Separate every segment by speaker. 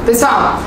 Speaker 1: Pessoal,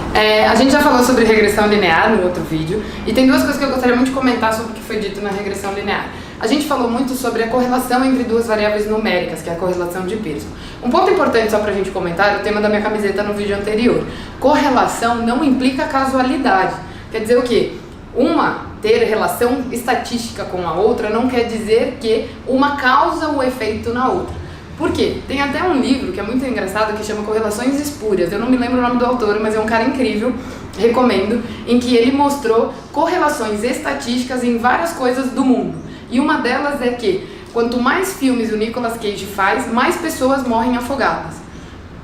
Speaker 1: a gente já falou sobre regressão linear no outro vídeo e tem duas coisas que eu gostaria muito de comentar sobre o que foi dito na regressão linear. A gente falou muito sobre a correlação entre duas variáveis numéricas, que é a correlação de Pearson. Um ponto importante só pra gente comentar é o tema da minha camiseta no vídeo anterior. Correlação não implica casualidade. Quer dizer o quê? Uma ter relação estatística com a outra não quer dizer que uma causa o efeito na outra. Por quê? Tem até um livro que é muito engraçado que chama Correlações Espúrias. Eu não me lembro o nome do autor, mas é um cara incrível, recomendo, em que ele mostrou correlações estatísticas em várias coisas do mundo. E uma delas é que quanto mais filmes o Nicolas Cage faz, mais pessoas morrem afogadas.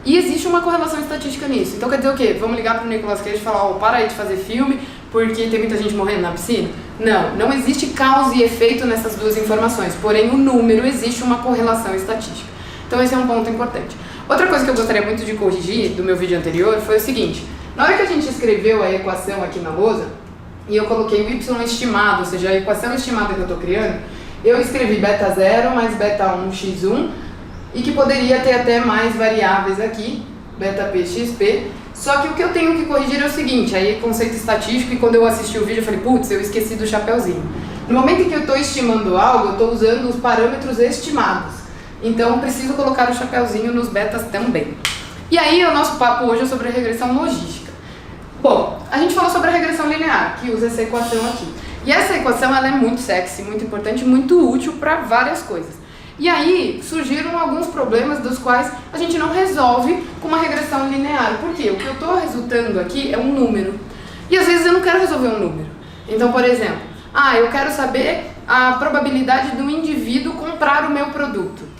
Speaker 1: E existe uma correlação estatística nisso. Então quer dizer o quê? Vamos ligar pro Nicolas Cage e falar, para aí de fazer filme porque tem muita gente morrendo na piscina? Não existe causa e efeito nessas duas informações, porém o número existe uma correlação estatística. Então esse é um ponto importante. Outra coisa que eu gostaria muito de corrigir do meu vídeo anterior foi o seguinte: na hora que a gente escreveu a equação aqui na lousa, e eu coloquei o y estimado, ou seja, a equação estimada que eu estou criando, eu escrevi beta 0 mais beta 1 x1, e que poderia ter até mais variáveis aqui, beta p xp, só que o que eu tenho que corrigir é o seguinte, aí é conceito estatístico, e quando eu assisti o vídeo eu falei, putz, eu esqueci do chapeuzinho. No momento em que eu estou estimando algo, eu estou usando os parâmetros estimados. Então, eu preciso colocar o chapeuzinho nos betas também. E aí, o nosso papo hoje é sobre a regressão logística. Bom, a gente falou sobre a regressão linear, que usa essa equação aqui. E essa equação, ela é muito sexy, muito importante, muito útil para várias coisas. E aí, surgiram alguns problemas dos quais a gente não resolve com uma regressão linear. Por quê? O que eu estou resultando aqui é um número. E às vezes eu não quero resolver um número. Então, por exemplo, eu quero saber a probabilidade do indivíduo comprar o meu produto.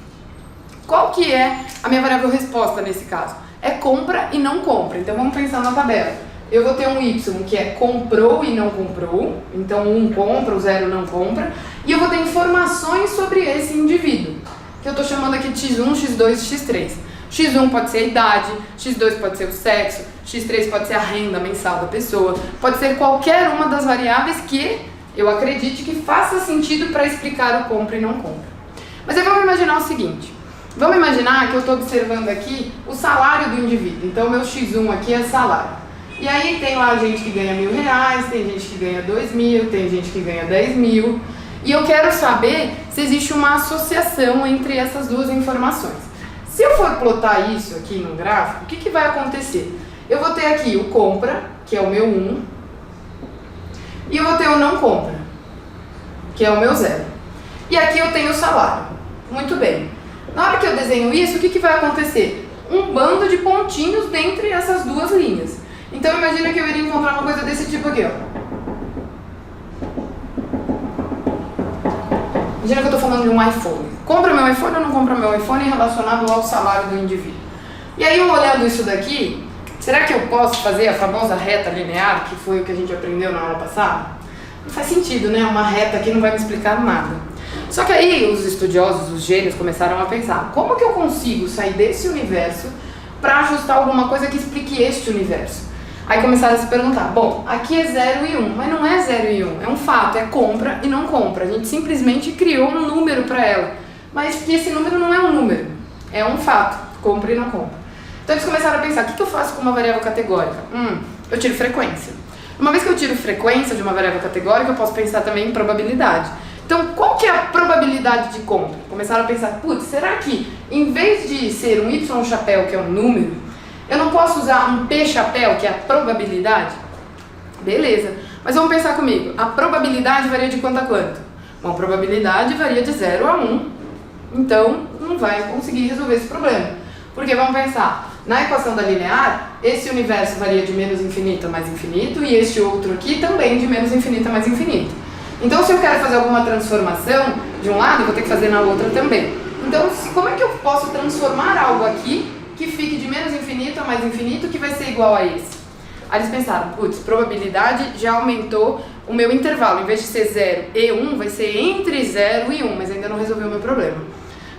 Speaker 1: Qual que é a minha variável resposta nesse caso? É compra e não compra. Então vamos pensar na tabela. Eu vou ter um y que é comprou e não comprou. Então 1 compra, o 0 não compra. E eu vou ter informações sobre esse indivíduo, que eu estou chamando aqui de x1, x2 e x3. x1 pode ser a idade, x2 pode ser o sexo, x3 pode ser a renda mensal da pessoa. Pode ser qualquer uma das variáveis que eu acredite que faça sentido para explicar o compra e não compra. Mas aí vamos imaginar o seguinte. Vamos imaginar que eu estou observando aqui o salário do indivíduo. Então, meu x1 aqui é salário. E aí tem lá gente que ganha R$1.000, tem gente que ganha 2.000, tem gente que ganha 10.000. E eu quero saber se existe uma associação entre essas duas informações. Se eu for plotar isso aqui no gráfico, o que vai acontecer? Eu vou ter aqui o compra, que é o meu 1, e eu vou ter o não compra, que é o meu 0. E aqui eu tenho o salário. Muito bem. Na hora que eu desenho isso, o que vai acontecer? Um bando de pontinhos dentre essas duas linhas. Então imagina que eu iria encontrar uma coisa desse tipo aqui, ó. Imagina que eu estou falando de um iPhone. Compra meu iPhone ou não compra meu iPhone relacionado ao salário do indivíduo. E aí, eu olhando isso daqui, será que eu posso fazer a famosa reta linear, que foi o que a gente aprendeu na aula passada? Não faz sentido, né? Uma reta aqui não vai me explicar nada. Só que aí os estudiosos, os gênios, começaram a pensar, como que eu consigo sair desse universo para ajustar alguma coisa que explique este universo? Aí começaram a se perguntar, bom, aqui é 0 e 1, mas não é 0 e 1, é um fato, é compra e não compra. A gente simplesmente criou um número para ela, mas que esse número não é um número, é um fato, compra e não compra. Então eles começaram a pensar, o que eu faço com uma variável categórica? Eu tiro frequência. Uma vez que eu tiro frequência de uma variável categórica, eu posso pensar também em probabilidade. Então, qual que é a probabilidade de compra? Começaram a pensar, putz, será que em vez de ser um y chapéu, que é um número, eu não posso usar um p chapéu, que é a probabilidade? Beleza, mas vamos pensar comigo, a probabilidade varia de quanto a quanto? Bom, a probabilidade varia de 0 a 1, então não vai conseguir resolver esse problema. Porque vamos pensar, na equação da linear, esse universo varia de menos infinito a mais infinito, e este outro aqui também de menos infinito a mais infinito. Então, se eu quero fazer alguma transformação de um lado, eu vou ter que fazer na outra também. Então, como é que eu posso transformar algo aqui que fique de menos infinito a mais infinito, que vai ser igual a esse? Aí eles pensaram, putz, probabilidade já aumentou o meu intervalo. Em vez de ser 0 e 1, vai ser entre 0 e 1, mas ainda não resolveu o meu problema.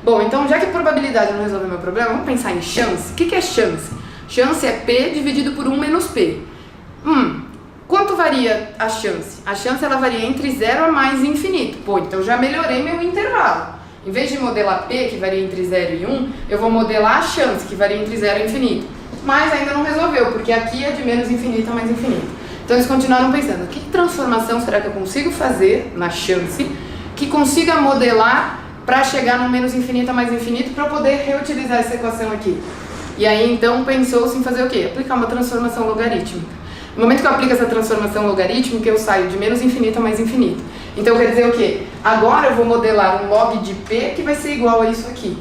Speaker 1: Bom, então, já que probabilidade não resolveu o meu problema, vamos pensar em chance. O que é chance? Chance é P dividido por 1 menos P. Quanto varia a chance? A chance ela varia entre 0 a mais infinito. Pô, então já melhorei meu intervalo. Em vez de modelar P, que varia entre 0 e 1, eu vou modelar a chance, que varia entre 0 e infinito. mas ainda não resolveu, porque aqui é de menos infinito a mais infinito. Então eles continuaram pensando, que transformação será que eu consigo fazer na chance que consiga modelar para chegar no menos infinito a mais infinito para poder reutilizar essa equação aqui. E aí então pensou-se em fazer o quê? Aplicar uma transformação logarítmica. No momento que eu aplico essa transformação logarítmica, eu saio de menos infinito a mais infinito. Então quer dizer o quê? Agora eu vou modelar um log de P que vai ser igual a isso aqui.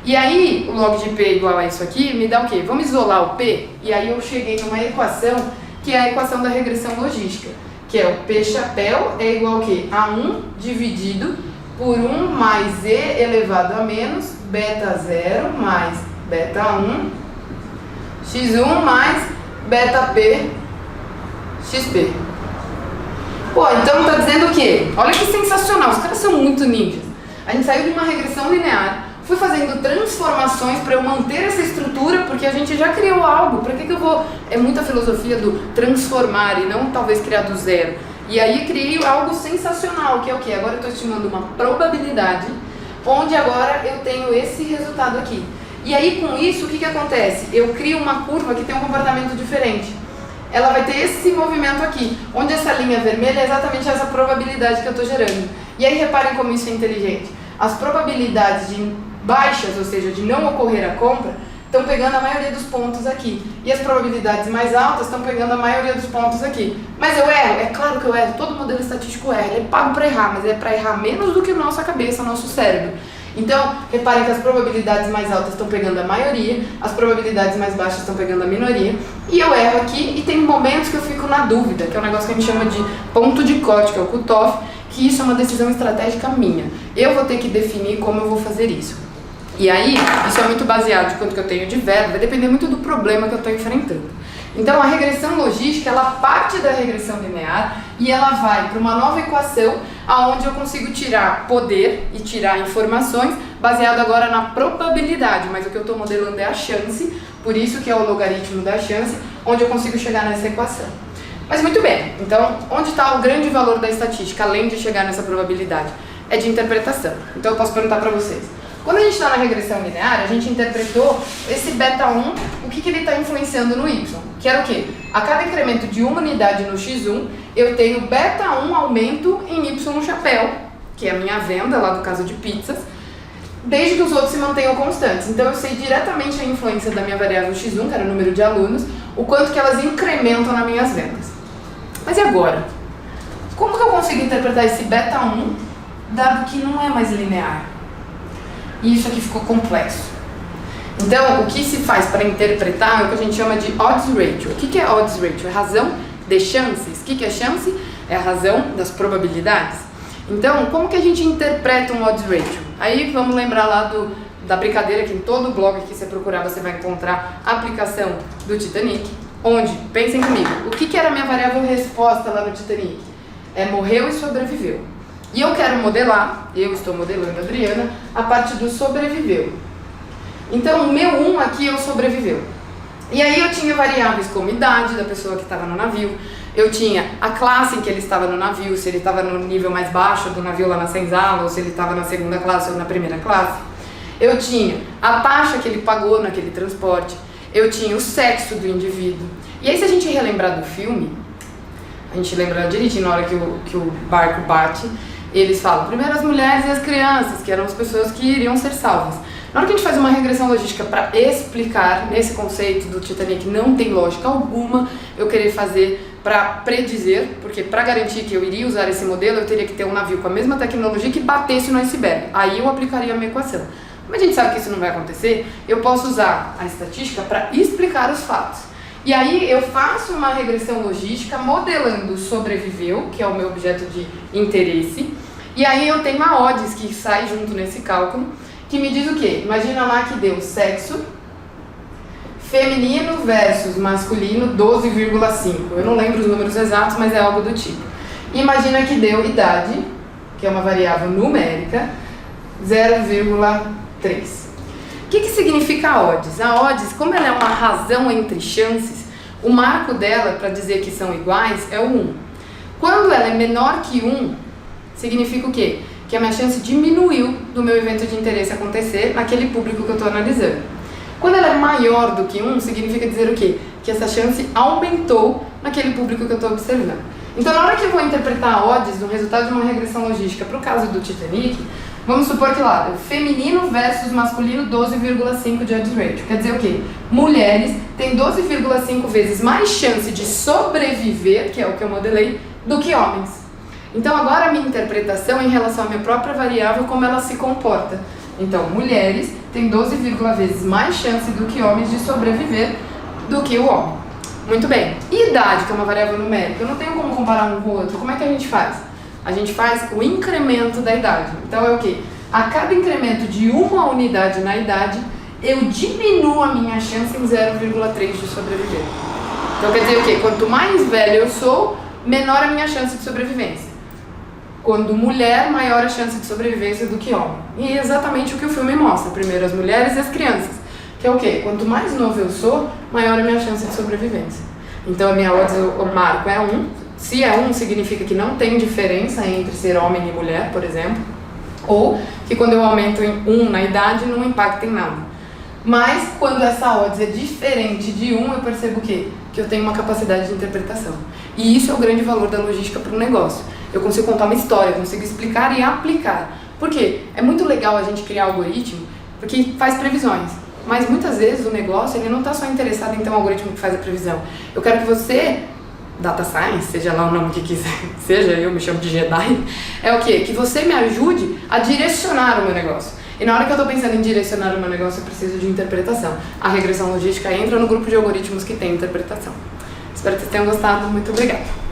Speaker 1: E aí o log de P igual a isso aqui me dá o quê? Vamos isolar o P, e aí eu cheguei numa equação que é a equação da regressão logística, que é o P chapéu é igual ao quê? A 1 dividido por 1 mais E elevado a menos beta 0 mais beta 1 x1 mais beta P xp. Pô, então tá dizendo o quê? Olha que sensacional, os caras são muito ninjas. A gente saiu de uma regressão linear, fui fazendo transformações para eu manter essa estrutura, porque a gente já criou algo. Para que eu vou... É muita filosofia do transformar e não talvez criar do zero. E aí criei algo sensacional, que é o quê? Agora eu estou estimando uma probabilidade, onde agora eu tenho esse resultado aqui. E aí com isso, o que acontece? Eu crio uma curva que tem um comportamento diferente. Ela vai ter esse movimento aqui, onde essa linha vermelha é exatamente essa probabilidade que eu estou gerando. E aí reparem como isso é inteligente. As probabilidades de baixas, ou seja, de não ocorrer a compra, estão pegando a maioria dos pontos aqui. E as probabilidades mais altas estão pegando a maioria dos pontos aqui. Mas eu erro? É claro que eu erro. Todo modelo estatístico erra. Ele é pago para errar, mas é para errar menos do que nossa cabeça, nosso cérebro. Então, reparem que as probabilidades mais altas estão pegando a maioria, as probabilidades mais baixas estão pegando a minoria, e eu erro aqui, e tem momentos que eu fico na dúvida, que é um negócio que a gente chama de ponto de corte, que é o cutoff, que isso é uma decisão estratégica minha. Eu vou ter que definir como eu vou fazer isso. E aí, isso é muito baseado de quanto que eu tenho de verba, vai depender muito do problema que eu estou enfrentando. Então, a regressão logística, ela parte da regressão linear e ela vai para uma nova equação, onde eu consigo tirar poder e tirar informações, baseado agora na probabilidade, mas o que eu estou modelando é a chance, por isso que é o logaritmo da chance, onde eu consigo chegar nessa equação. Mas muito bem, então, onde está o grande valor da estatística, além de chegar nessa probabilidade? É de interpretação. Então, eu posso perguntar para vocês. Quando a gente está na regressão linear, a gente interpretou esse beta 1, o que ele está influenciando no y, que era o quê? A cada incremento de uma unidade no x1, eu tenho beta 1 aumento em y no chapéu, que é a minha venda, lá do caso de pizzas, desde que os outros se mantenham constantes. Então eu sei diretamente a influência da minha variável x1, que era o número de alunos, o quanto que elas incrementam nas minhas vendas. Mas e agora? Como que eu consigo interpretar esse beta 1, dado que não é mais linear? E isso aqui ficou complexo. Então, o que se faz para interpretar é o que a gente chama de odds ratio. O que é odds ratio? É razão de chances. O que é chance? É a razão das probabilidades. Então, como que a gente interpreta um odds ratio? Aí vamos lembrar lá da brincadeira que em todo blog que você procurar você vai encontrar a aplicação do Titanic, onde, pensem comigo, o que era a minha variável resposta lá no Titanic? É morreu e sobreviveu. E eu quero modelar, eu estou modelando a Adriana, a parte do sobreviveu. Então, o meu 1 aqui é o sobreviveu. E aí eu tinha variáveis como idade da pessoa que estava no navio, eu tinha a classe em que ele estava no navio, se ele estava no nível mais baixo do navio lá na senzala, ou se ele estava na segunda classe ou na primeira classe. Eu tinha a taxa que ele pagou naquele transporte, eu tinha o sexo do indivíduo. E aí, se a gente relembrar do filme, a gente lembra direitinho na hora que o barco bate, eles falam, primeiro as mulheres e as crianças, que eram as pessoas que iriam ser salvas. Na hora que a gente faz uma regressão logística para explicar nesse conceito do Titanic, não tem lógica alguma eu querer fazer para predizer, porque para garantir que eu iria usar esse modelo, eu teria que ter um navio com a mesma tecnologia que batesse no iceberg. Aí eu aplicaria a minha equação. Mas a gente sabe que isso não vai acontecer, eu posso usar a estatística para explicar os fatos. E aí eu faço uma regressão logística modelando o sobreviveu, que é o meu objeto de interesse, e aí eu tenho a odds que sai junto nesse cálculo, que me diz o quê? Imagina lá que deu sexo feminino versus masculino 12,5. Eu não lembro os números exatos, mas é algo do tipo. Imagina que deu idade, que é uma variável numérica, 0,3. O que significa a odds? A odds, como ela é uma razão entre chances, o marco dela para dizer que são iguais é o 1. Quando ela é menor que 1, significa o quê? Que a minha chance diminuiu do meu evento de interesse acontecer naquele público que eu estou analisando. Quando ela é maior do que 1, significa dizer o quê? Que essa chance aumentou naquele público que eu estou observando. Então, na hora que eu vou interpretar a odds do resultado de uma regressão logística para o caso do Titanic, vamos supor que lá, feminino versus masculino, 12,5 de odds ratio. Quer dizer o quê? Mulheres têm 12,5 vezes mais chance de sobreviver, que é o que eu modelei, do que homens. Então, agora a minha interpretação em relação à minha própria variável, como ela se comporta. Então, mulheres têm 12, vezes mais chance do que homens de sobreviver do que o homem. Muito bem. E idade, que é uma variável numérica? Eu não tenho como comparar um com o outro. Como é que a gente faz? A gente faz o incremento da idade. Então é o quê? A cada incremento de uma unidade na idade, eu diminuo a minha chance em 0,3 de sobreviver. Então quer dizer o quê? Quanto mais velha eu sou, menor a minha chance de sobrevivência. Quando mulher, maior a chance de sobrevivência do que homem. E é exatamente o que o filme mostra. Primeiro as mulheres e as crianças. Que é o quê? Quanto mais novo eu sou, maior a minha chance de sobrevivência. Então a minha odds, o marco é 1. Se é 1, significa que não tem diferença entre ser homem e mulher, por exemplo. Ou que quando eu aumento em 1 na idade, não impacta em nada. Mas quando essa odds é diferente de 1, eu percebo o quê? Que eu tenho uma capacidade de interpretação. E isso é o grande valor da logística para o negócio. Eu consigo contar uma história, eu consigo explicar e aplicar. Por quê? É muito legal a gente criar algoritmo, porque faz previsões. Mas muitas vezes o negócio ele não está só interessado em ter um algoritmo que faz a previsão. Eu quero que você, Data Science, seja lá o nome que quiser, seja, eu me chamo de Jedi, é o quê? Que você me ajude a direcionar o meu negócio. E na hora que eu estou pensando em direcionar o meu negócio, eu preciso de interpretação. A regressão logística entra no grupo de algoritmos que tem interpretação. Espero que vocês tenham gostado. Muito obrigada.